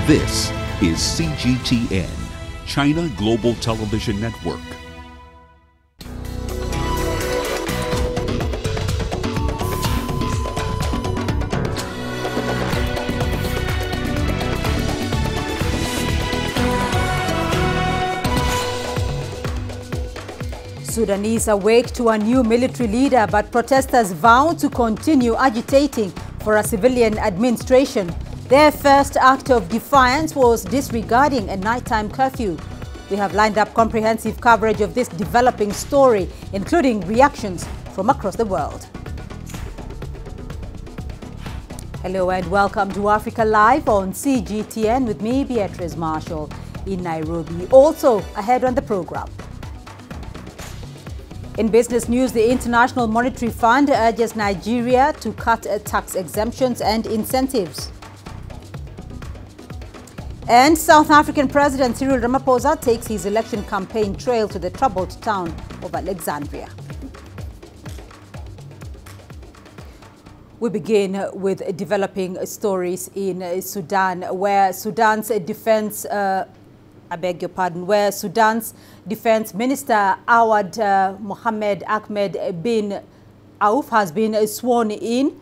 This is CGTN, China Global Television Network. Sudanese awake to a new military leader, but protesters vow to continue agitating for a civilian administration. Their first act of defiance was disregarding a nighttime curfew. We have lined up comprehensive coverage of this developing story, including reactions from across the world. Hello and welcome to Africa Live on CGTN with me, Beatrice Marshall, in Nairobi. Also ahead on the program. In business news, the International Monetary Fund urges Nigeria to cut tax exemptions and incentives. And South African President Cyril Ramaphosa takes his election campaign trail to the troubled town of Alexandria. We begin with developing stories in Sudan, where Sudan's defense Defense Minister Awad Mohamed Ahmed bin Auf has been sworn in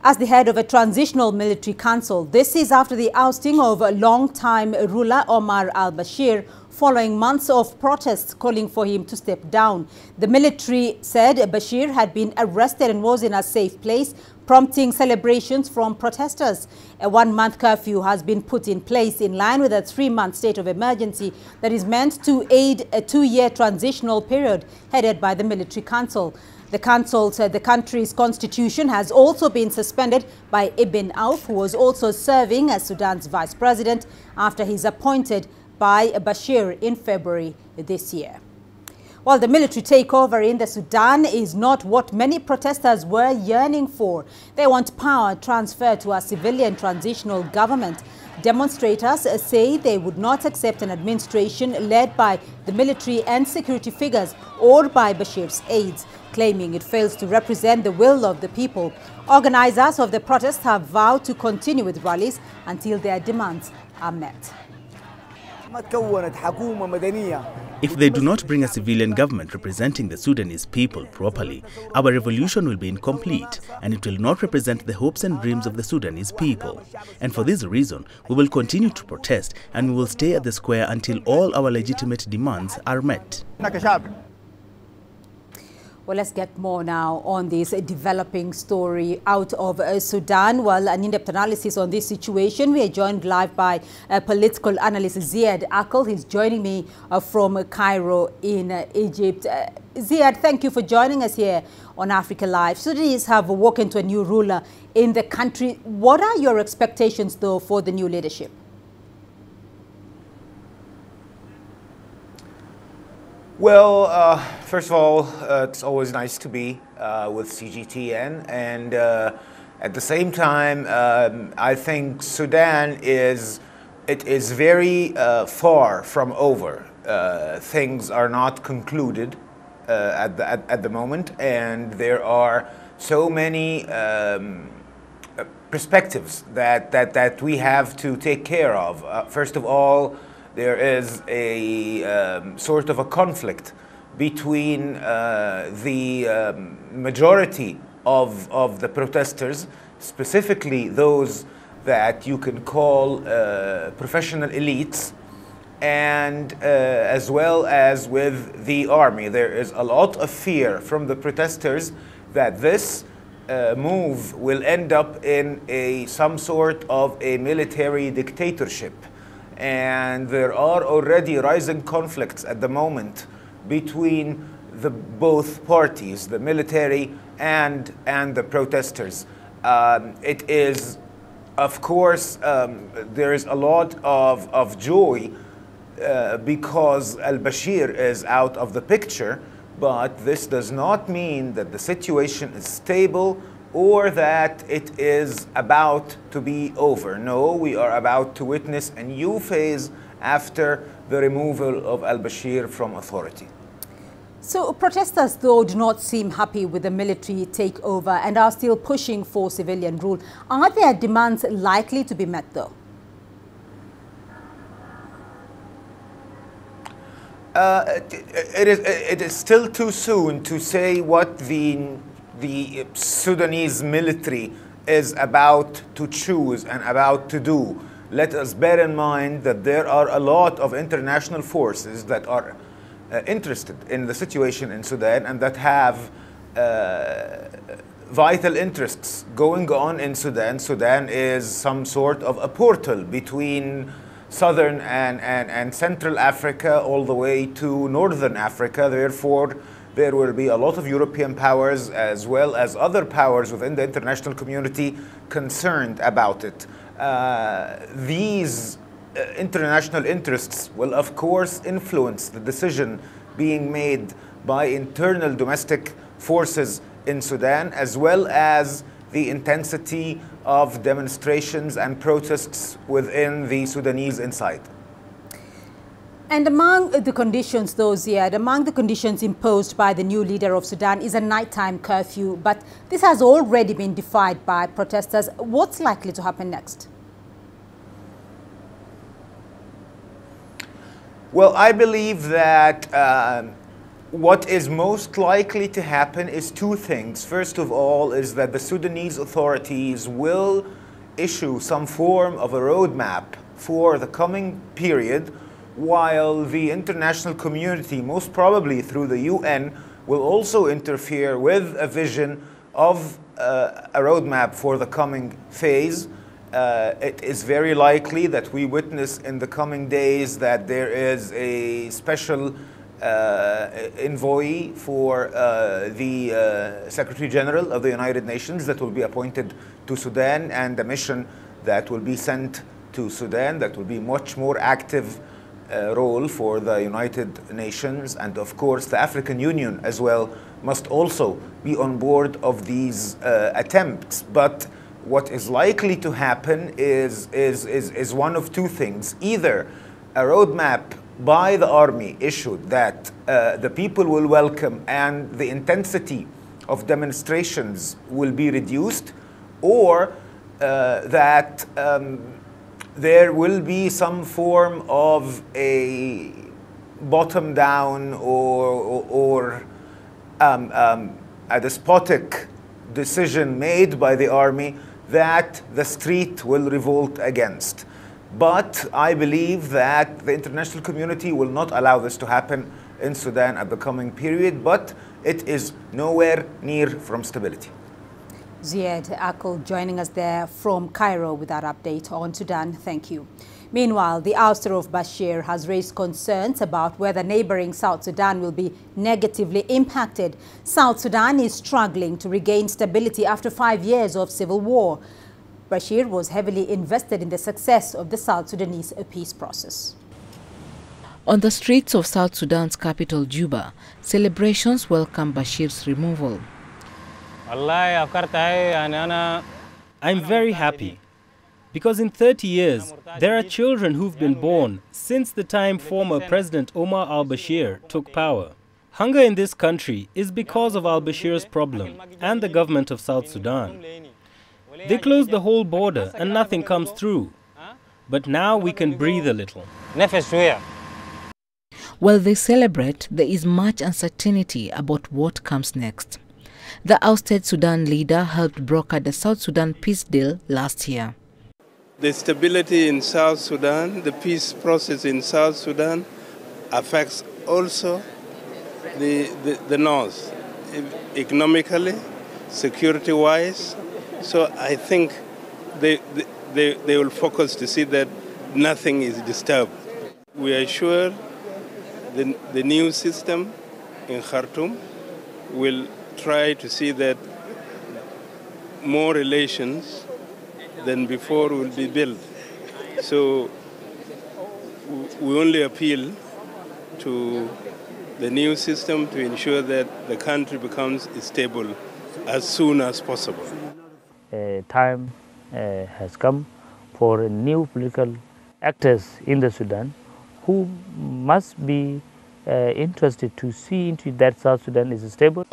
as the head of a transitional military council. This is after the ousting of long-time ruler Omar al-Bashir following months of protests calling for him to step down. The military said Bashir had been arrested and was in a safe place, prompting celebrations from protesters. A one-month curfew has been put in place in line with a 3-month state of emergency that is meant to aid a 2-year transitional period headed by the military council. The council said the country's constitution has also been suspended by Ibn Auf, who was also serving as Sudan's vice president after he's appointed by Bashir in February this year. While the military takeover in the Sudan is not what many protesters were yearning for, they want power transferred to a civilian transitional government. Demonstrators say they would not accept an administration led by the military and security figures or by Bashir's aides, claiming it fails to represent the will of the people. Organizers of the protest have vowed to continue with rallies until their demands are met. If they do not bring a civilian government representing the Sudanese people properly, our revolution will be incomplete and it will not represent the hopes and dreams of the Sudanese people. And for this reason, we will continue to protest and we will stay at the square until all our legitimate demands are met. Well, let's get more now on this developing story out of Sudan. Well, an in-depth analysis on this situation. We are joined live by political analyst Ziad Akel. He's joining me from Cairo in Egypt. Ziad, thank you for joining us here on Africa Live. Sudanese have woken to a new ruler in the country. What are your expectations, though, for the new leadership? Well, first of all, it's always nice to be with CGTN, and at the same time, I think Sudan is very far from over. Things are not concluded at the moment, and there are so many perspectives that we have to take care of. First of all, there is a sort of a conflict between the majority of the protesters, specifically those that you can call professional elites, and as well as with the army. There is a lot of fear from the protesters that this move will end up in some sort of a military dictatorship. And there are already rising conflicts at the moment between both parties, the military and the protesters. It is, of course, there is a lot of joy because al-Bashir is out of the picture, but this does not mean that the situation is stable or that it is about to be over. No, we are about to witness a new phase after the removal of al-Bashir from authority. So protesters, though, do not seem happy with the military takeover and are still pushing for civilian rule. Are their demands likely to be met, though? It is still too soon to say what the Sudanese military is about to choose and about to do. Let us bear in mind that there are a lot of international forces that are interested in the situation in Sudan and that have vital interests going on in Sudan. Sudan is some sort of a portal between southern and central Africa all the way to northern Africa. Therefore, there will be a lot of European powers as well as other powers within the international community concerned about it. These international interests will of course influence the decision being made by internal domestic forces in Sudan, as well as the intensity of demonstrations and protests within the Sudanese inside. And among the conditions, among the conditions imposed by the new leader of Sudan is a nighttime curfew, but this has already been defied by protesters. What's likely to happen next? Well, I believe that what is most likely to happen is two things. First of all, is that the Sudanese authorities will issue some form of a roadmap for the coming period, while the international community, most probably through the UN, will also interfere with a vision of a roadmap for the coming phase. It is very likely that we witness in the coming days that there is a special envoy for the Secretary General of the United Nations that will be appointed to Sudan, and a mission that will be sent to Sudan that will be much more active role for the United Nations. And of course the African Union as well must also be on board of these attempts. But what is likely to happen is one of two things. Either a roadmap by the army issued that the people will welcome and the intensity of demonstrations will be reduced, or that there will be some form of a bottom down or a despotic decision made by the army that the street will revolt against. But I believe that the international community will not allow this to happen in Sudan at the coming period, but it is nowhere near from stability. Ziad Akul joining us there from Cairo with that update on Sudan. Thank you. Meanwhile, the ouster of Bashir has raised concerns about whether neighboring South Sudan will be negatively impacted. South Sudan is struggling to regain stability after 5 years of civil war. Bashir was heavily invested in the success of the South Sudanese peace process. On the streets of South Sudan's capital, Juba, celebrations welcome Bashir's removal. I'm very happy because in 30 years, there are children who've been born since the time former President Omar al-Bashir took power. Hunger in this country is because of al-Bashir's problem and the government of South Sudan. They closed the whole border and nothing comes through. But now we can breathe a little. While they celebrate, there is much uncertainty about what comes next. The ousted Sudan leader helped broker the South Sudan peace deal last year. The stability in South Sudan, the peace process in South Sudan affects also the North, economically, security-wise. So I think they will focus to see that nothing is disturbed. We are sure the new system in Khartoum will try to see that more relations than before will be built. So we only appeal to the new system to ensure that the country becomes stable as soon as possible. Time has come for new political actors in the Sudan who must be interested to see into that South Sudan is stable.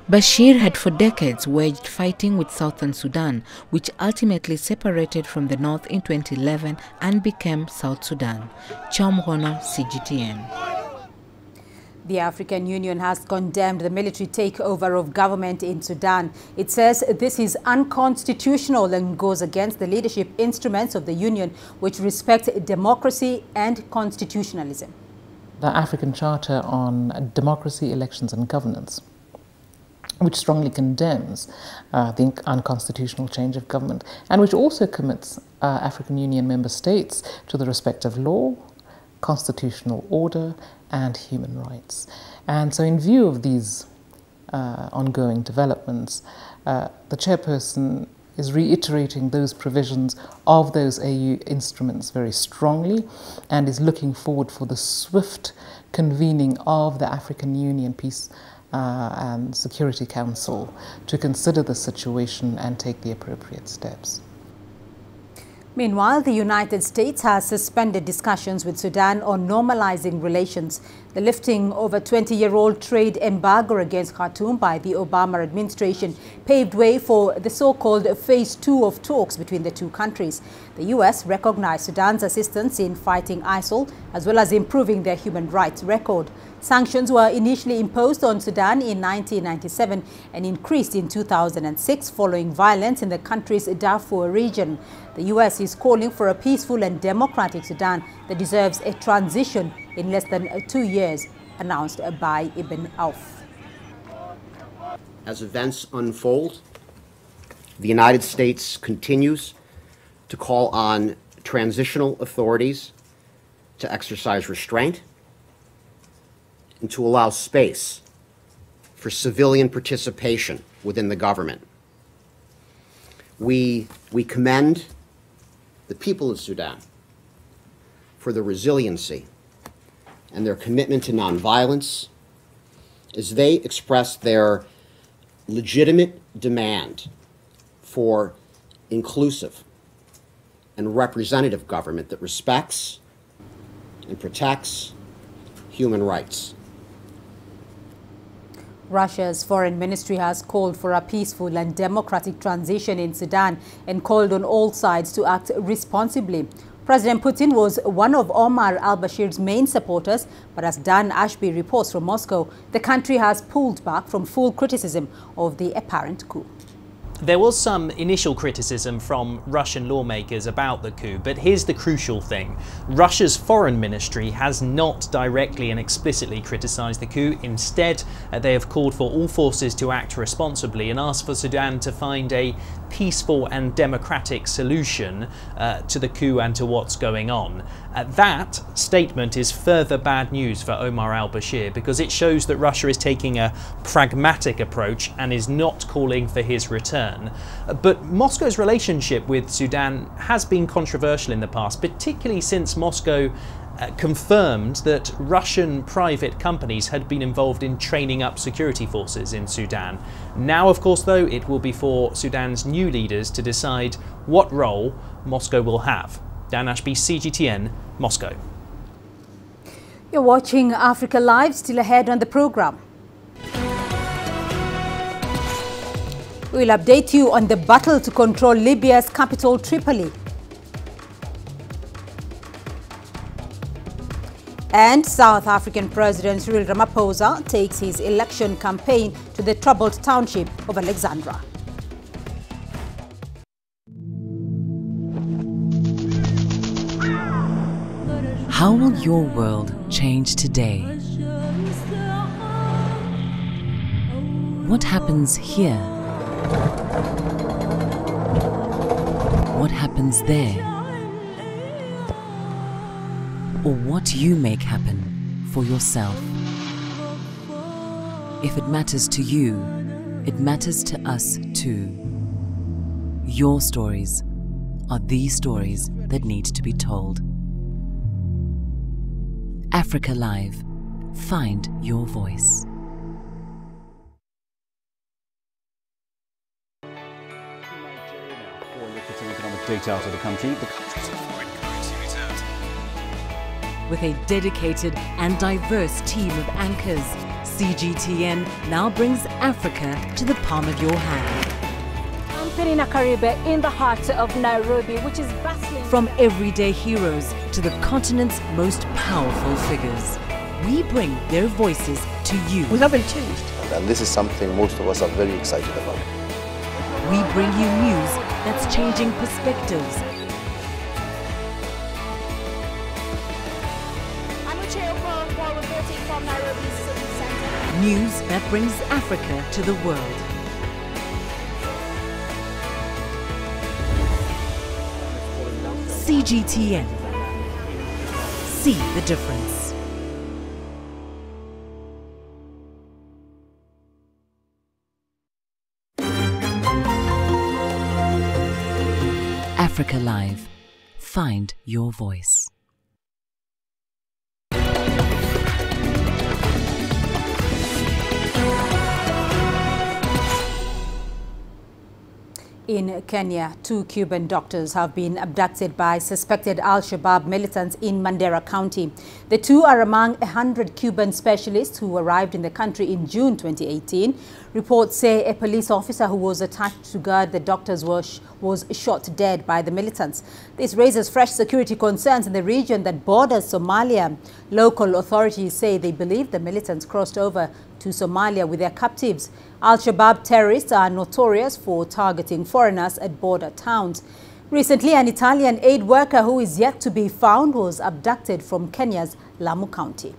Bashir had for decades waged fighting with southern Sudan, which ultimately separated from the north in 2011 and became South Sudan. Chamhono, CGTN. The African Union has condemned the military takeover of government in Sudan. It says this is unconstitutional and goes against the leadership instruments of the Union, which respect democracy and constitutionalism. The African Charter on Democracy, Elections and Governance, which strongly condemns the unconstitutional change of government, and which also commits African Union member states to the respect of law, constitutional order and human rights. And so in view of these ongoing developments, the chairperson is reiterating those provisions of those AU instruments very strongly and is looking forward for the swift convening of the African Union Peace and Security Council to consider the situation and take the appropriate steps. Meanwhile, the United States has suspended discussions with Sudan on normalizing relations. The lifting of a 20-year-old trade embargo against Khartoum by the Obama administration paved way for the so-called Phase 2 of talks between the two countries. The U.S. recognized Sudan's assistance in fighting ISIL as well as improving their human rights record. Sanctions were initially imposed on Sudan in 1997 and increased in 2006 following violence in the country's Darfur region. The U.S. is calling for a peaceful and democratic Sudan that deserves a transition in less than 2 years, announced by Ibn Auf. As events unfold, the United States continues to call on transitional authorities to exercise restraint and to allow space for civilian participation within the government. We commend the people of Sudan for their resiliency and their commitment to nonviolence as they express their legitimate demand for inclusive and representative government that respects and protects human rights. Russia's foreign ministry has called for a peaceful and democratic transition in Sudan and called on all sides to act responsibly. President Putin was one of Omar al-Bashir's main supporters, but as Dan Ashby reports from Moscow, the country has pulled back from full criticism of the apparent coup. There was some initial criticism from Russian lawmakers about the coup, but here's the crucial thing. Russia's foreign ministry has not directly and explicitly criticised the coup. Instead, they have called for all forces to act responsibly and asked for Sudan to find a peaceful and democratic solution to the coup and to what's going on. That statement is further bad news for Omar al-Bashir because it shows that Russia is taking a pragmatic approach and is not calling for his return. But Moscow's relationship with Sudan has been controversial in the past, particularly since Moscow confirmed that Russian private companies had been involved in training up security forces in Sudan. Now, of course, though, it will be for Sudan's new leaders to decide what role Moscow will have. Dan Ashby, CGTN, Moscow. You're watching Africa Live, still ahead on the program. We'll update you on the battle to control Libya's capital, Tripoli. And South African President Cyril Ramaphosa takes his election campaign to the troubled township of Alexandra. How will your world change today? What happens here? What happens there? Or what you make happen for yourself? If it matters to you, it matters to us too. Your stories are the stories that need to be told. Africa Live. Find your voice. Economic data out of the country. The country's foreign currency reserves. With a dedicated and diverse team of anchors, CGTN now brings Africa to the palm of your hand. I'm Penina Karibe in the heart of Nairobi, which is bustling. From everyday heroes to the continent's most powerful figures, we bring their voices to you. We haven't changed. And this is something most of us are very excited about. We bring you news that's changing perspectives. From Nairobi's city center. News that brings Africa to the world. CGTN. See the difference. Africa Live. Find your voice. In Kenya, 2 Cuban doctors have been abducted by suspected al-Shabaab militants in Mandera County. The 2 are among 100 Cuban specialists who arrived in the country in June 2018. Reports say a police officer who was attached to guard the doctors was shot dead by the militants. This raises fresh security concerns in the region that borders Somalia. Local authorities say they believe the militants crossed over to Somalia with their captives. Al-Shabaab terrorists are notorious for targeting foreigners at border towns. Recently, an Italian aid worker who is yet to be found was abducted from Kenya's Lamu County.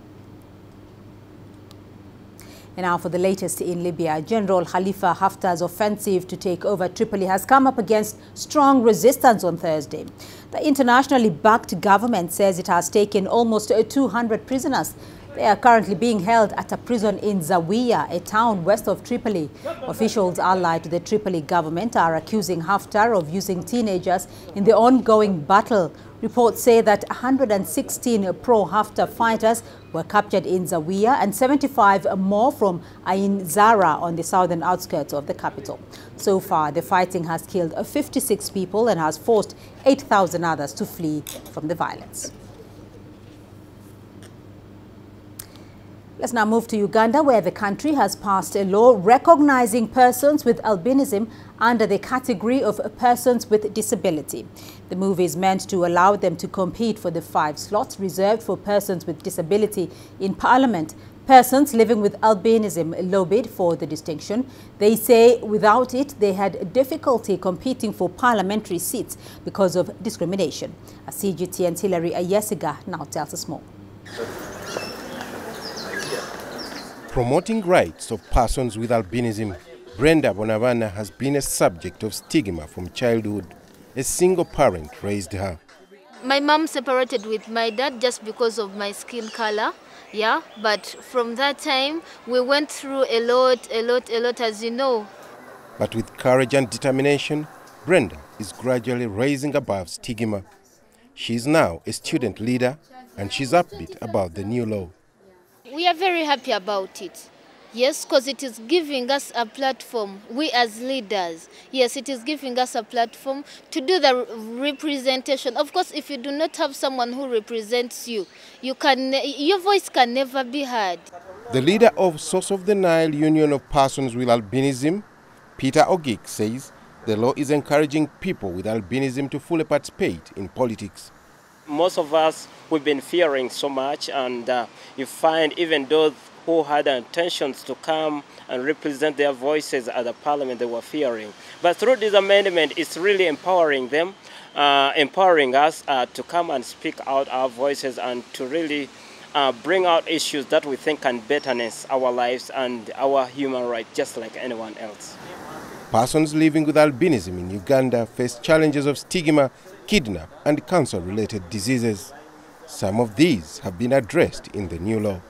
And now for the latest in Libya, General Khalifa Haftar's offensive to take over Tripoli has come up against strong resistance on Thursday. The internationally backed government says it has taken almost 200 prisoners. They are currently being held at a prison in Zawiya, a town west of Tripoli. Officials allied to the Tripoli government are accusing Haftar of using teenagers in the ongoing battle. Reports say that 116 pro-Haftar fighters were captured in Zawiya and 75 more from Ain Zara on the southern outskirts of the capital. So far, the fighting has killed 56 people and has forced 8,000 others to flee from the violence. Let's now move to Uganda, where the country has passed a law recognizing persons with albinism under the category of persons with disability. The move is meant to allow them to compete for the 5 slots reserved for persons with disability in Parliament. Persons living with albinism lobbied for the distinction. They say without it, they had difficulty competing for parliamentary seats because of discrimination. CGTN's Hilary Ayesiga now tells us more. Promoting rights of persons with albinism, Brenda Bonavana has been a subject of stigma from childhood. A single parent raised her. My mom separated with my dad just because of my skin color, yeah, but from that time we went through a lot, as you know. But with courage and determination, Brenda is gradually rising above stigma. She is now a student leader and she's upbeat about the new law. We are very happy about it. Yes, because it is giving us a platform, we as leaders. Yes, it is giving us a platform to do the representation. Of course, if you do not have someone who represents you, your voice can never be heard. The leader of Source of the Nile Union of Persons with Albinism, Peter Ogik, says the law is encouraging people with albinism to fully participate in politics. Most of us, we've been fearing so much, and you find even those who had intentions to come and represent their voices at the parliament, they were fearing. But through this amendment, it's really empowering them, empowering us to come and speak out our voices and to really bring out issues that we think can better our lives and our human rights, just like anyone else. Persons living with albinism in Uganda face challenges of stigma, kidnap and cancer-related diseases. Some of these have been addressed in the new law.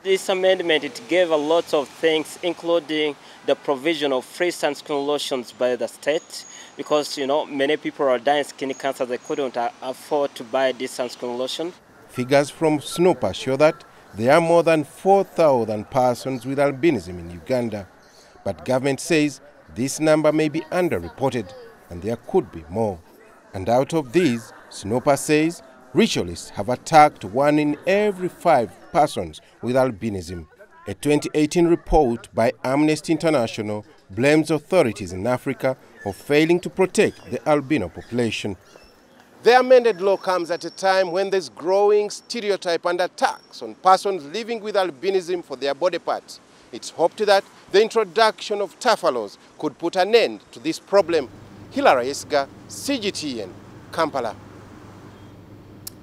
This amendment, it gave a lot of things, including the provision of free sunscreen lotions by the state, because, you know, many people are dying of skin cancer, they couldn't afford to buy this sunscreen lotion. Figures from Snooper show that there are more than 4,000 persons with albinism in Uganda, but government says this number may be underreported and there could be more. And out of these, Snooper says ritualists have attacked 1 in every 5 persons with albinism. A 2018 report by Amnesty International blames authorities in Africa for failing to protect the albino population. The amended law comes at a time when there's growing stereotype and attacks on persons living with albinism for their body parts. It's hoped that the introduction of tougher laws could put an end to this problem. Hilary Isga, CGTN, Kampala.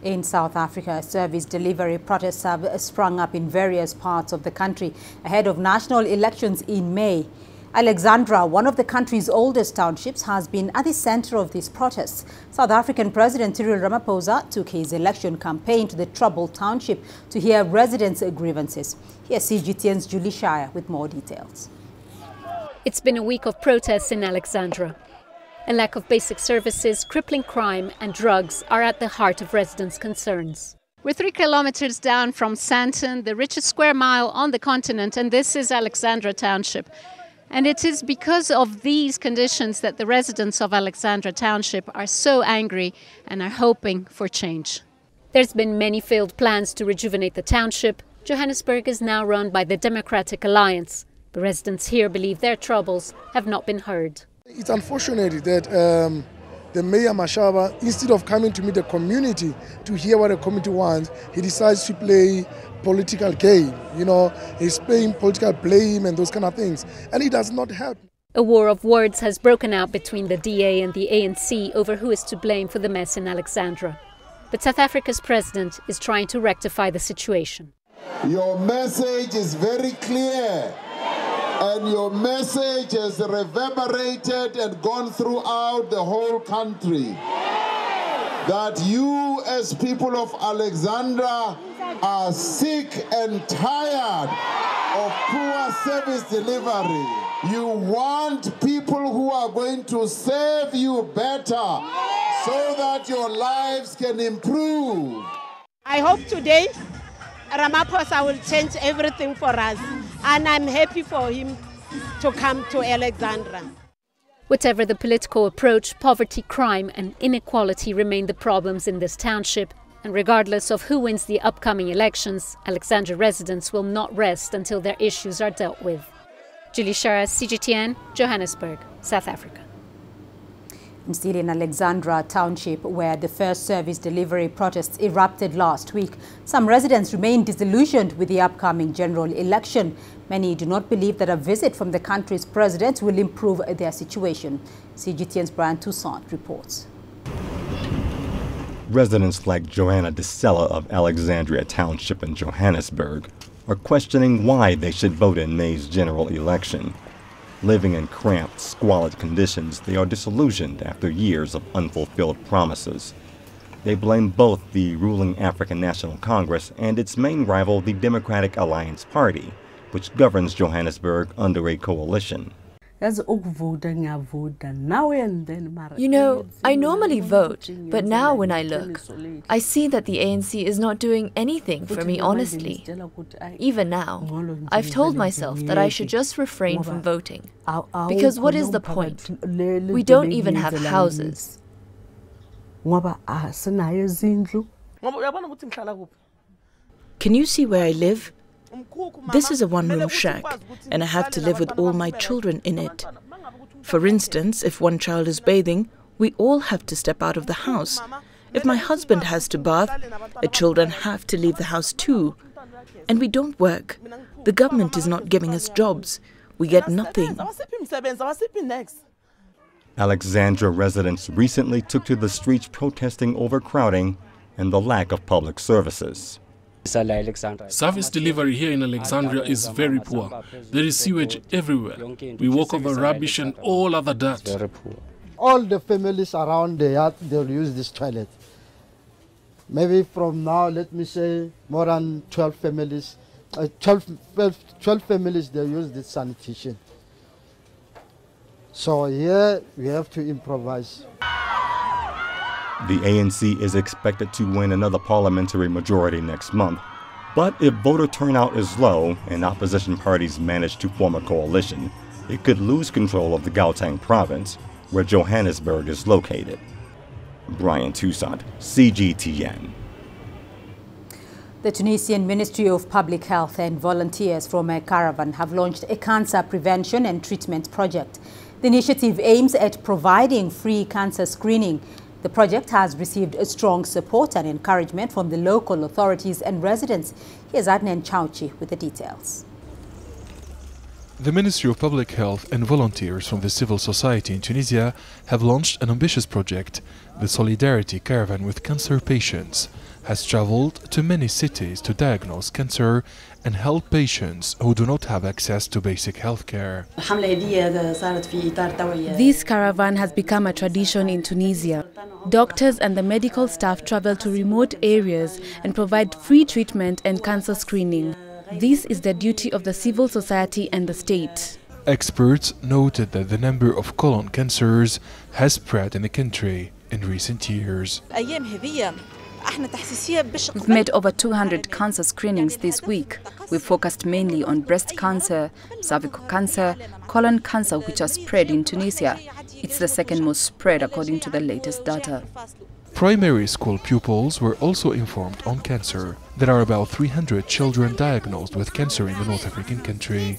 In South Africa, service delivery protests have sprung up in various parts of the country ahead of national elections in May. Alexandra, one of the country's oldest townships, has been at the center of these protests. South African President Cyril Ramaphosa took his election campaign to the troubled township to hear residents' grievances. Here's CGTN's Julie Shire with more details. It's been a week of protests in Alexandra. A lack of basic services, crippling crime and drugs are at the heart of residents' concerns. We're 3 kilometers down from Sandton, the richest square mile on the continent, and this is Alexandra Township. And it is because of these conditions that the residents of Alexandra Township are so angry and are hoping for change. There's been many failed plans to rejuvenate the township. Johannesburg is now run by the Democratic Alliance. The residents here believe their troubles have not been heard. It's unfortunate that the Mayor Mashaba, instead of coming to meet the community to hear what the community wants, he decides to play political game. You know, he's playing political blame and those kind of things, and it does not help. A war of words has broken out between the DA and the ANC over who is to blame for the mess in Alexandra. But South Africa's president is trying to rectify the situation. Your message is very clear, and your message has reverberated and gone throughout the whole country. That you, as people of Alexandra, are sick and tired of poor service delivery. You want people who are going to serve you better so that your lives can improve. I hope today Ramaphosa will change everything for us, and I'm happy for him to come to Alexandra. Whatever the political approach, poverty, crime and inequality remain the problems in this township. And regardless of who wins the upcoming elections, Alexandra residents will not rest until their issues are dealt with. Julie Shara, CGTN, Johannesburg, South Africa. And still in Alexandra Township, where the first service delivery protests erupted last week, some residents remain disillusioned with the upcoming general election. Many do not believe that a visit from the country's president will improve their situation. CGTN's Brian Toussaint reports. Residents like Joanna DeSella of Alexandria Township in Johannesburg are questioning why they should vote in May's general election. Living in cramped, squalid conditions, they are disillusioned after years of unfulfilled promises. They blame both the ruling African National Congress and its main rival, the Democratic Alliance Party, which governs Johannesburg under a coalition. You know, I normally vote, but now when I look, I see that the ANC is not doing anything for me honestly. Even now, I've told myself that I should just refrain from voting. Because what is the point? We don't even have houses. Can you see where I live? This is a one-room shack, and I have to live with all my children in it. For instance, if one child is bathing, we all have to step out of the house. If my husband has to bath, the children have to leave the house too. And we don't work. The government is not giving us jobs. We get nothing. Alexandra residents recently took to the streets protesting overcrowding and the lack of public services. Service delivery here in Alexandria is very poor. There is sewage everywhere. We walk over rubbish and all other dirt. All the families around the yard, they'll use this toilet. Maybe from now, let me say, more than 12 families, 12 families, they'll use this sanitation. So here, we have to improvise. The ANC is expected to win another parliamentary majority next month, but if voter turnout is low and opposition parties manage to form a coalition, it could lose control of the Gauteng province, where Johannesburg is located. Brian Toussaint, CGTN. The Tunisian Ministry of Public Health and volunteers from a caravan have launched a cancer prevention and treatment project. The initiative aims at providing free cancer screening. The project has received a strong support and encouragement from the local authorities and residents. Here's Adnan Chauchi with the details. The Ministry of Public Health and volunteers from the civil society in Tunisia have launched an ambitious project. The Solidarity Caravan with Cancer Patients has traveled to many cities to diagnose cancer and help patients who do not have access to basic health care. This caravan has become a tradition in Tunisia. Doctors and the medical staff travel to remote areas and provide free treatment and cancer screening. This is the duty of the civil society and the state. Experts noted that the number of colon cancers has spread in the country in recent years. We've made over 200 cancer screenings this week. We focused mainly on breast cancer, cervical cancer, colon cancer, which are spread in Tunisia. It's the second most spread according to the latest data. Primary school pupils were also informed on cancer. There are about 300 children diagnosed with cancer in the North African country.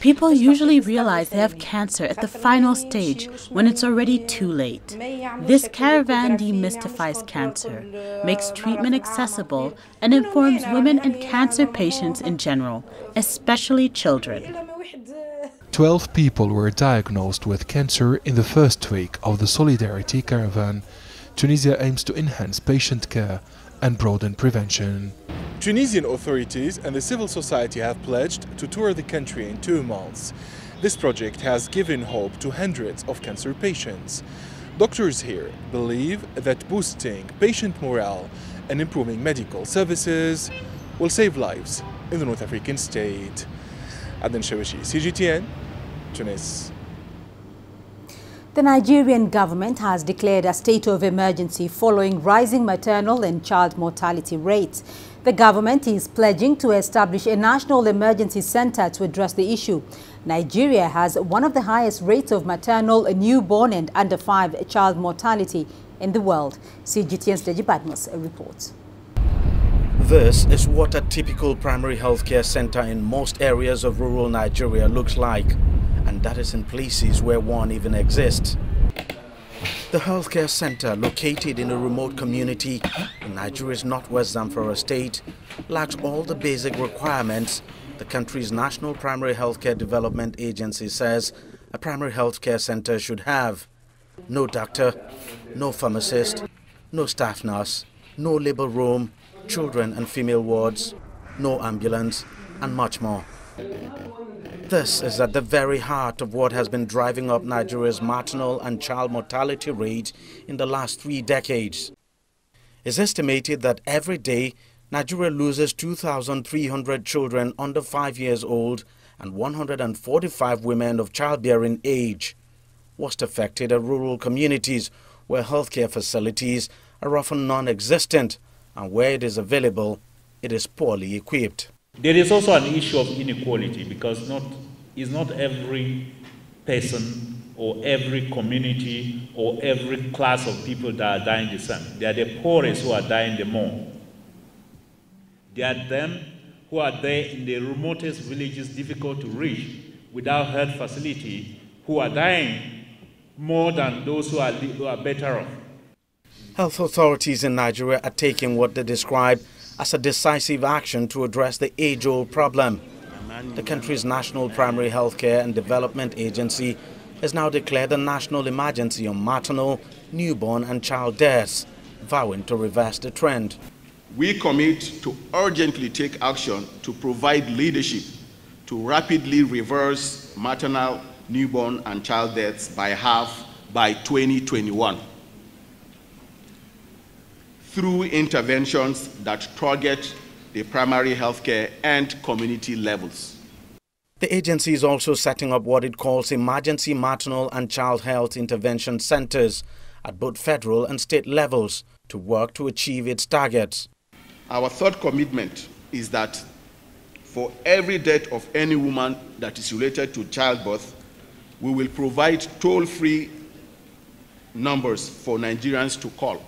People usually realize they have cancer at the final stage, when it's already too late. This caravan demystifies cancer, makes treatment accessible, and informs women and cancer patients in general, especially children. 12 people were diagnosed with cancer in the first week of the Solidarity Caravan. Tunisia aims to enhance patient care and broaden prevention. Tunisian authorities and the civil society have pledged to tour the country in 2 months. This project has given hope to hundreds of cancer patients. Doctors here believe that boosting patient morale and improving medical services will save lives in the North African state. Adnan Chauchi, CGTN, Tunis. The Nigerian government has declared a state of emergency following rising maternal and child mortality rates. The government is pledging to establish a national emergency center to address the issue. Nigeria has one of the highest rates of maternal, newborn and under 5 child mortality in the world. CGTN's Deji Badmus reports. This is what a typical primary healthcare center in most areas of rural Nigeria looks like, and that is in places where one even exists. The healthcare center, located in a remote community in Nigeria's northwest Zamfara state, lacks all the basic requirements the country's National Primary Healthcare Development Agency says a primary healthcare center should have. No doctor, no pharmacist, no staff nurse, no labor room, children and female wards, no ambulance, and much more. This is at the very heart of what has been driving up Nigeria's maternal and child mortality rate in the last 3 decades. It's estimated that every day Nigeria loses 2,300 children under 5 years old and 145 women of childbearing age. Worst affected are rural communities where healthcare facilities are often non-existent, and where it is available, it is poorly equipped. There is also an issue of inequality because it's not every person or every community or every class of people that are dying the same. They are the poorest who are dying the more. They are them who are there in the remotest villages, difficult to reach, without health facility, who are dying more than those who are better off. Health authorities in Nigeria are taking what they describe as a decisive action to address the age-old problem. The country's National Primary Healthcare and Development Agency has now declared a national emergency on maternal, newborn and child deaths, vowing to reverse the trend. We commit to urgently take action to provide leadership to rapidly reverse maternal, newborn and child deaths by half by 2021. Through interventions that target the primary healthcare and community levels. The agency is also setting up what it calls emergency maternal and child health intervention centers at both federal and state levels to work to achieve its targets. Our third commitment is that for every death of any woman that is related to childbirth, we will provide toll-free numbers for Nigerians to call.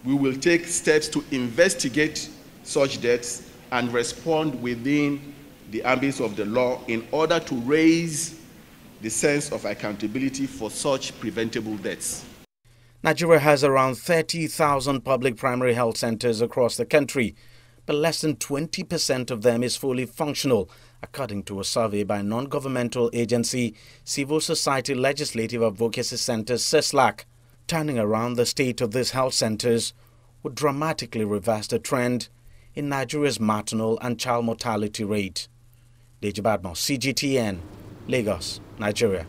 We will take steps to investigate such deaths and respond within the ambit of the law in order to raise the sense of accountability for such preventable deaths. Nigeria has around 30,000 public primary health centers across the country, but less than 20% of them is fully functional, according to a survey by non-governmental agency Civil Society Legislative Advocacy Center (CISLAC). Turning around the state of these health centers would dramatically reverse the trend in Nigeria's maternal and child mortality rate. Deji Badmo, CGTN, Lagos, Nigeria.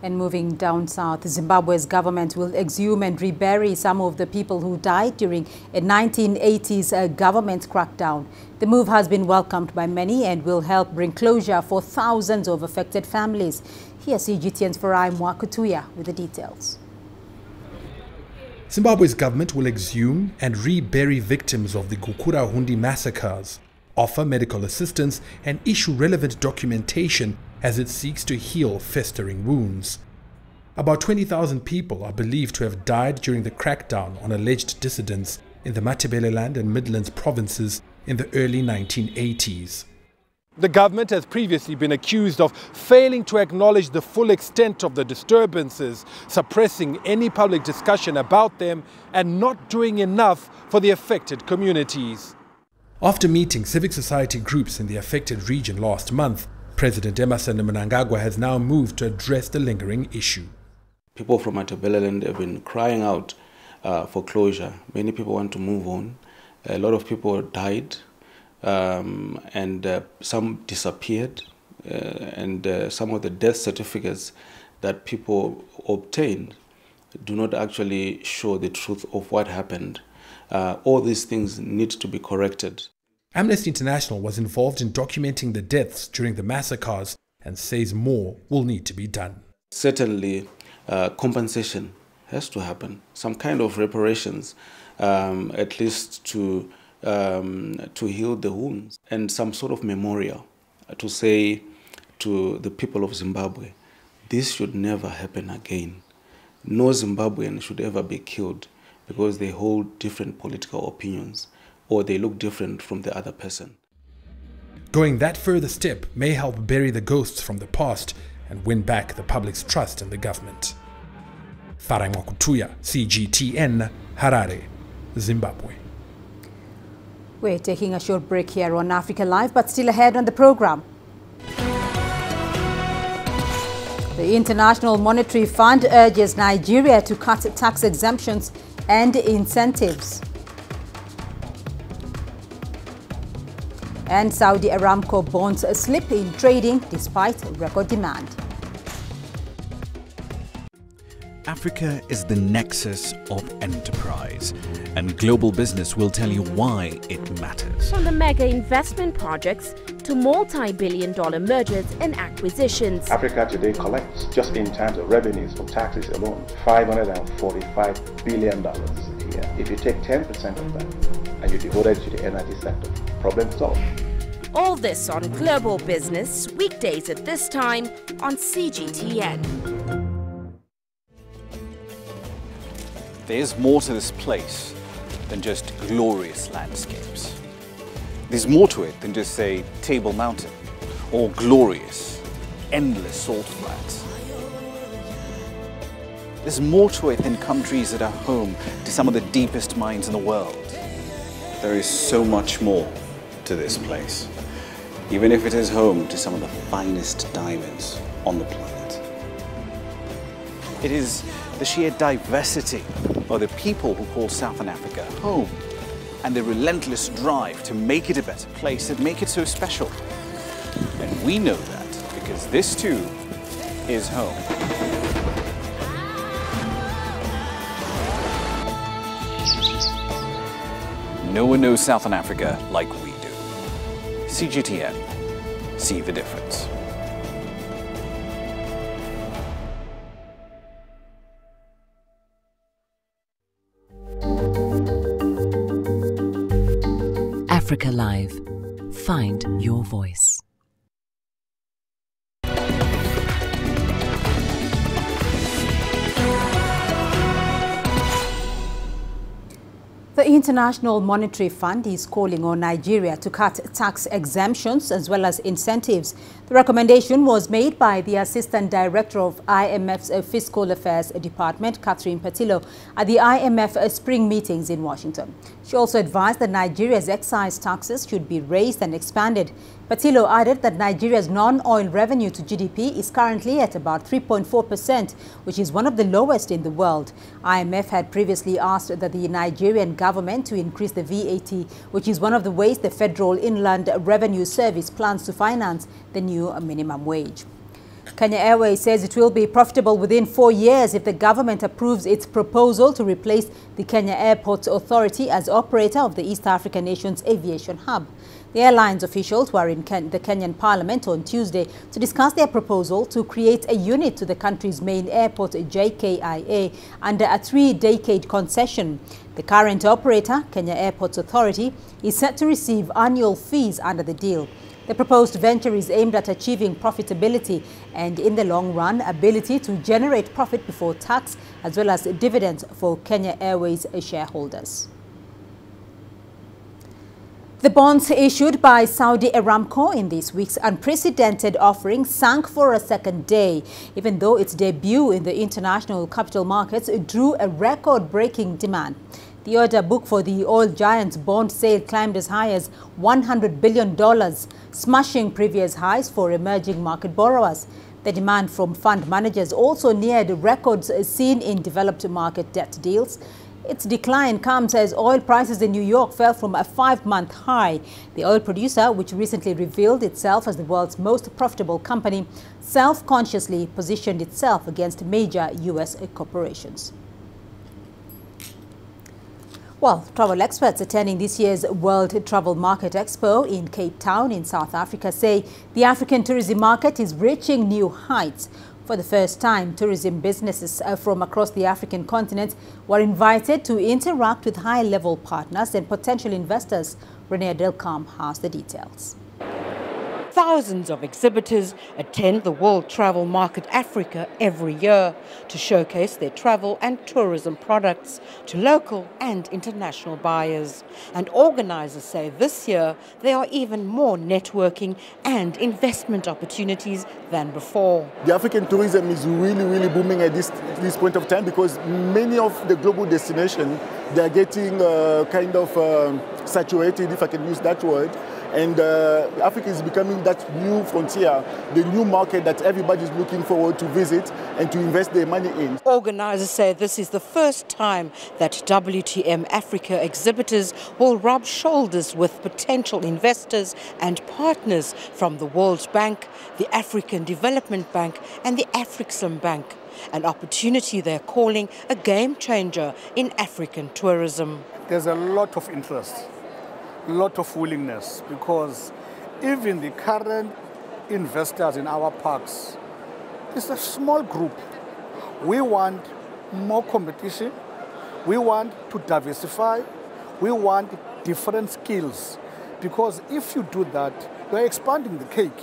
And moving down south, Zimbabwe's government will exhume and rebury some of the people who died during a 1980s government crackdown. The move has been welcomed by many and will help bring closure for thousands of affected families. Here's CGTN's Farai Mwakutuya with the details. Zimbabwe's government will exhume and rebury victims of the Gukurahundi massacres, offer medical assistance and issue relevant documentation as it seeks to heal festering wounds. About 20,000 people are believed to have died during the crackdown on alleged dissidents in the Matabeleland and Midlands provinces in the early 1980s. The government has previously been accused of failing to acknowledge the full extent of the disturbances, suppressing any public discussion about them, and not doing enough for the affected communities. After meeting civic society groups in the affected region last month, President Emmerson Mnangagwa has now moved to address the lingering issue. People from Matabeleland have been crying out for closure. Many people want to move on. A lot of people died, and some disappeared, and some of the death certificates that people obtained do not actually show the truth of what happened. All these things need to be corrected. Amnesty International was involved in documenting the deaths during the massacres and says more will need to be done. Certainly, compensation has to happen, some kind of reparations, at least to heal the wounds, and some sort of memorial to say to the people of Zimbabwe, this should never happen again. No Zimbabwean should ever be killed because they hold different political opinions or they look different from the other person. Going that further step may help bury the ghosts from the past and win back the public's trust in the government. Farai Mwakutuya, CGTN, Harare, Zimbabwe. We're taking a short break here on Africa Live, but still ahead on the program. The International Monetary Fund urges Nigeria to cut tax exemptions and incentives. And Saudi Aramco bonds slip in trading despite record demand. Africa is the nexus of enterprise, and global business will tell you why it matters. From the mega investment projects to multi-billion-dollar mergers and acquisitions. Africa today collects, just in terms of revenues from taxes alone, $545 billion a year. If you take 10% of that and you devote it to the energy sector, problem solved. All this on Global Business, weekdays at this time on CGTN. There's more to this place than just glorious landscapes. There's more to it than just, say, Table Mountain or glorious, endless salt flats. There's more to it than countries that are home to some of the deepest mines in the world. There is so much more to this place, even if it is home to some of the finest diamonds on the planet. It is the sheer diversity of the people who call Southern Africa home, and the relentless drive to make it a better place that make it so special. And we know that because this too is home. No one knows Southern Africa like we do. CGTN. See the difference. Africa Live. Find your voice. The International Monetary Fund is calling on Nigeria to cut tax exemptions as well as incentives. The recommendation was made by the Assistant Director of IMF's Fiscal Affairs Department, Catherine Petillo, at the IMF spring meetings in Washington. She also advised that Nigeria's excise taxes should be raised and expanded. Petillo added that Nigeria's non-oil revenue to GDP is currently at about 3.4%, which is one of the lowest in the world. IMF had previously asked that the Nigerian government to increase the VAT, which is one of the ways the Federal Inland Revenue Service plans to finance the new minimum wage. Kenya Airways says it will be profitable within 4 years if the government approves its proposal to replace the Kenya Airports Authority as operator of the East African nation's aviation hub. The airline's officials were in the Kenyan parliament on Tuesday to discuss their proposal to create a unit to the country's main airport, JKIA, under a 3-decade concession. The current operator, Kenya Airports Authority, is set to receive annual fees under the deal. The proposed venture is aimed at achieving profitability and, in the long run, ability to generate profit before tax as well as dividends for Kenya Airways shareholders. The bonds issued by Saudi Aramco in this week's unprecedented offering sank for a second day, even though its debut in the international capital markets drew a record-breaking demand. The order book for the oil giant's bond sale climbed as high as $100 billion, smashing previous highs for emerging market borrowers. The demand from fund managers also neared records seen in developed market debt deals. Its decline comes as oil prices in New York fell from a 5-month high. The oil producer, which recently revealed itself as the world's most profitable company, self-consciously positioned itself against major U.S. corporations. Well, travel experts attending this year's World Travel Market Expo in Cape Town in South Africa say the African tourism market is reaching new heights. For the first time, tourism businesses from across the African continent were invited to interact with high-level partners and potential investors. Renee Delcom has the details. Thousands of exhibitors attend the World Travel Market Africa every year to showcase their travel and tourism products to local and international buyers. And organizers say this year there are even more networking and investment opportunities than before. The African tourism is really booming at this point of time because many of the global destinations, they are getting kind of saturated, if I can use that word. And Africa is becoming that new frontier, the new market that everybody is looking forward to visit and to invest their money in. Organizers say this is the first time that WTM Africa exhibitors will rub shoulders with potential investors and partners from the World Bank, the African Development Bank and the Afrixim Bank. An opportunity they're calling a game changer in African tourism. There's a lot of interest. Lot of willingness, because even the current investors in our parks is a small group. We want more competition. We want to diversify. We want different skills, because if you do that, you're expanding the cake.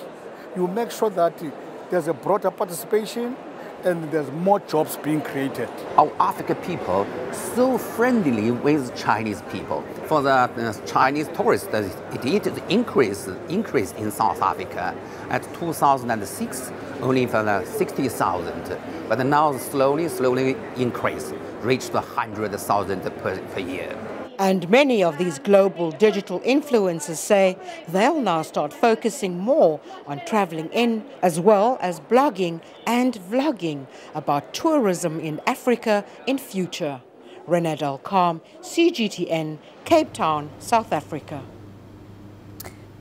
You make sure that there's a broader participation and there's more jobs being created. Our African people so friendly with Chinese people. For the Chinese tourists, it increased in South Africa. At 2006, only for the 60,000, but now slowly increase, reached 100,000 per year. And many of these global digital influencers say they'll now start focusing more on traveling in, as well as blogging and vlogging about tourism in Africa in future. Renee Delcom, CGTN, Cape Town, South Africa.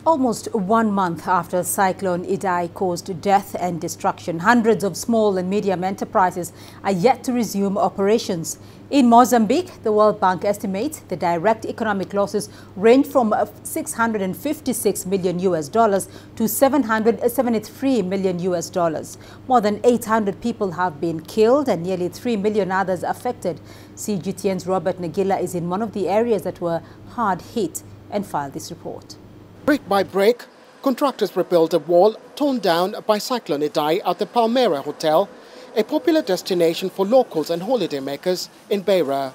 Almost 1 month after Cyclone Idai caused death and destruction, hundreds of small and medium enterprises are yet to resume operations. In Mozambique, the World Bank estimates the direct economic losses range from $656 million to $773 million. More than 800 people have been killed and nearly 3 million others affected. CGTN's Robert Nagila is in one of the areas that were hard hit and filed this report. Brick by brick, contractors rebuilt a wall torn down by Cyclone Idai at the Palmera Hotel, a popular destination for locals and holidaymakers in Beira.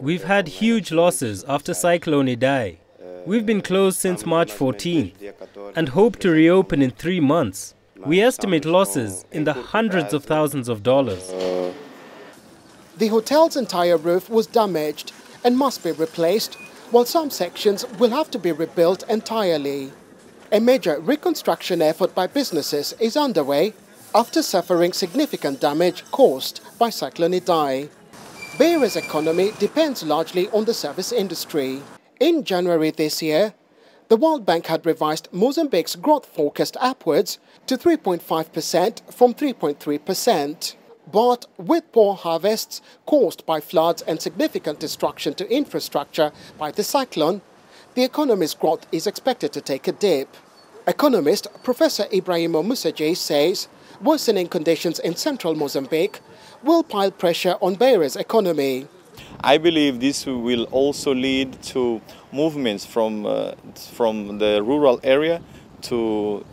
We've had huge losses after Cyclone Idai. We've been closed since March 14th and hope to reopen in 3 months. We estimate losses in the hundreds of thousands of dollars. The hotel's entire roof was damaged and must be replaced, while some sections will have to be rebuilt entirely. A major reconstruction effort by businesses is underway after suffering significant damage caused by Cyclone Idai. Beira's economy depends largely on the service industry. In January this year, the World Bank had revised Mozambique's growth forecast upwards to 3.5% from 3.3%. But with poor harvests caused by floods and significant destruction to infrastructure by the cyclone, the economy's growth is expected to take a dip. Economist Professor Ibrahimo Musaji says worsening conditions in central Mozambique will pile pressure on Beira's economy. I believe this will also lead to movements from the rural area to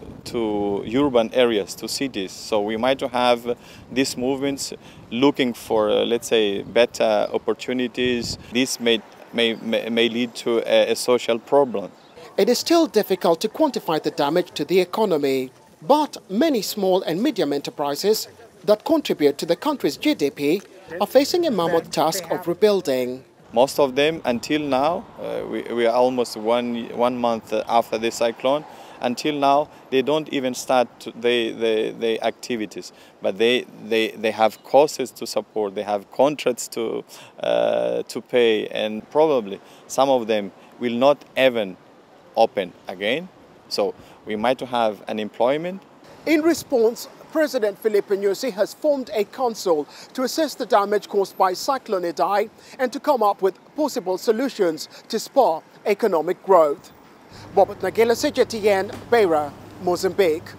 urban areas, to cities. So we might have these movements looking for, let's say, better opportunities. This may lead to a social problem. It is still difficult to quantify the damage to the economy, but many small and medium enterprises that contribute to the country's GDP are facing a mammoth task of rebuilding. Most of them, until now, we are almost one month after the cyclone. Until now, they don't even start the activities, but they have costs to support, they have contracts to pay, and probably some of them will not even open again. So we might have unemployment. In response, President Filipe Nyusi has formed a council to assess the damage caused by Cyclone Idai and to come up with possible solutions to spur economic growth. Robert Nagela, CGTN, Beira, Mozambique.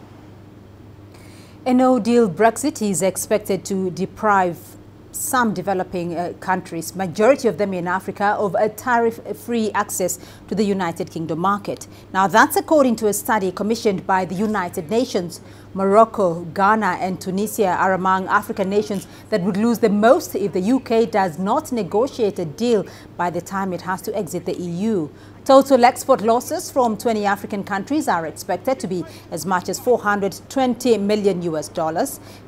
A no-deal Brexit is expected to deprive some developing countries, majority of them in Africa, of a tariff-free access to the United Kingdom market. Now, that's according to a study commissioned by the United Nations. Morocco, Ghana and Tunisia are among African nations that would lose the most if the UK does not negotiate a deal by the time it has to exit the EU. Total export losses from 20 African countries are expected to be as much as $420 million.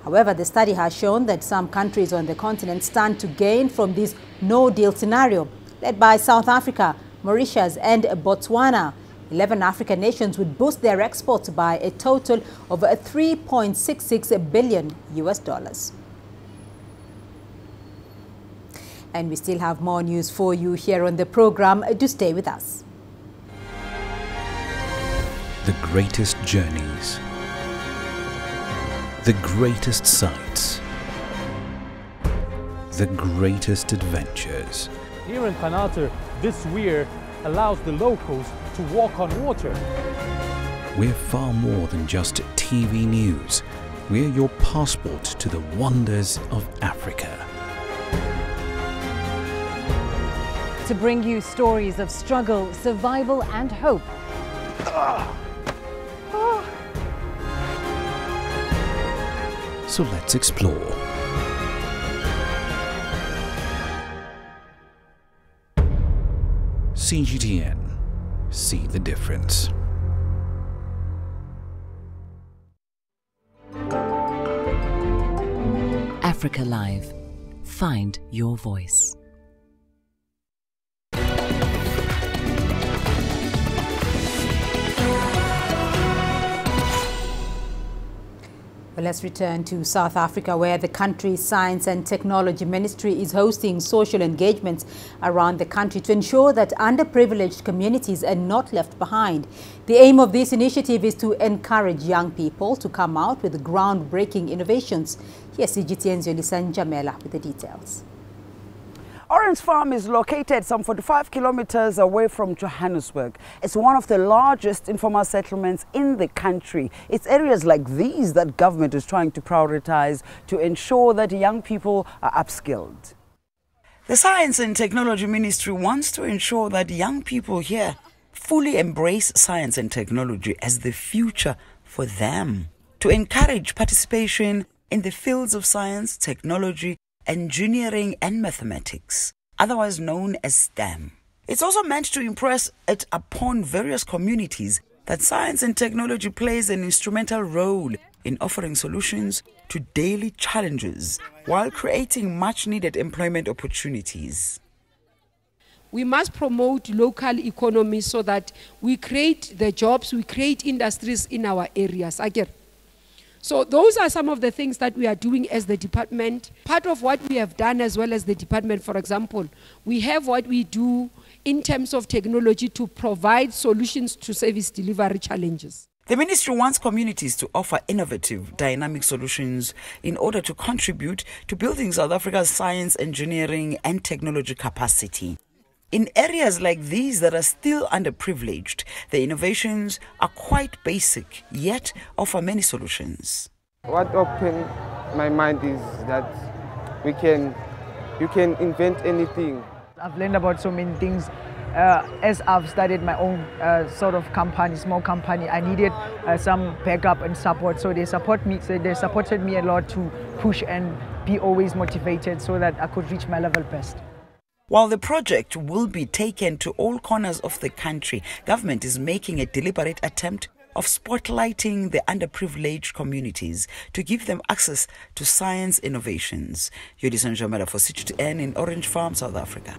However, the study has shown that some countries on the continent stand to gain from this no-deal scenario, led by South Africa, Mauritius and Botswana. 11 African nations would boost their exports by a total of $3.66 billion. And we still have more news for you here on the program. Do stay with us. The greatest journeys, the greatest sights, the greatest adventures. Here in Qanater, this weir allows the locals to walk on water. We're far more than just TV news. We're your passport to the wonders of Africa. To bring you stories of struggle, survival and hope. So let's explore. CGTN. See the difference. Africa Live. Find your voice. Well, let's return to South Africa, where the country's Science and Technology Ministry is hosting social engagements around the country to ensure that underprivileged communities are not left behind. The aim of this initiative is to encourage young people to come out with groundbreaking innovations. Here's CGTN's Yolisan Jamela with the details. Orange Farm is located some 45 kilometers away from Johannesburg. It's one of the largest informal settlements in the country. It's areas like these that government is trying to prioritize to ensure that young people are upskilled. The Science and Technology Ministry wants to ensure that young people here fully embrace science and technology as the future for them, to encourage participation in the fields of science, technology, engineering and mathematics. otherwise known as STEM. It's also meant to impress it upon various communities that science and technology plays an instrumental role in offering solutions to daily challenges while creating much-needed employment opportunities. We must promote local economies so that we create the jobs, we create industries in our areas. So those are some of the things that we are doing as the department. Part of what we have done as well as the department, for example, we have what we do in terms of technology to provide solutions to service delivery challenges. The ministry wants communities to offer innovative, dynamic solutions in order to contribute to building South Africa's science, engineering, and technology capacity. In areas like these that are still underprivileged, the innovations are quite basic, yet offer many solutions. What opened my mind is that you can invent anything. I've learned about so many things. As I've started my own sort of company, small company, I needed some backup and support. So they support me. So they supported me a lot to push and be always motivated so that I could reach my level best. While the project will be taken to all corners of the country, government is making a deliberate attempt of spotlighting the underprivileged communities to give them access to science innovations. Yodison Jamela for CGTN in Orange Farm, South Africa.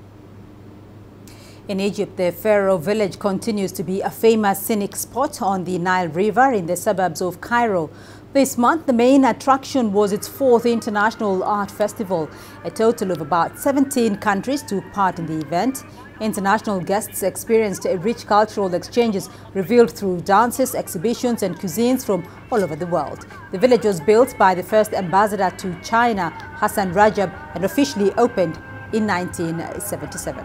In Egypt, the Pharaoh village continues to be a famous scenic spot on the Nile River in the suburbs of Cairo. This month, the main attraction was its 4th International Art Festival. A total of about 17 countries took part in the event. International guests experienced rich cultural exchanges revealed through dances, exhibitions and cuisines from all over the world. The village was built by the first ambassador to China, Hassan Rajab, and officially opened in 1977.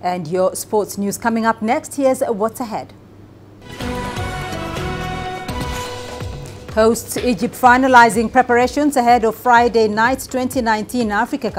And your sports news coming up next. Here's what's ahead. Hosts Egypt finalizing preparations ahead of Friday night's 2019 Africa Cup.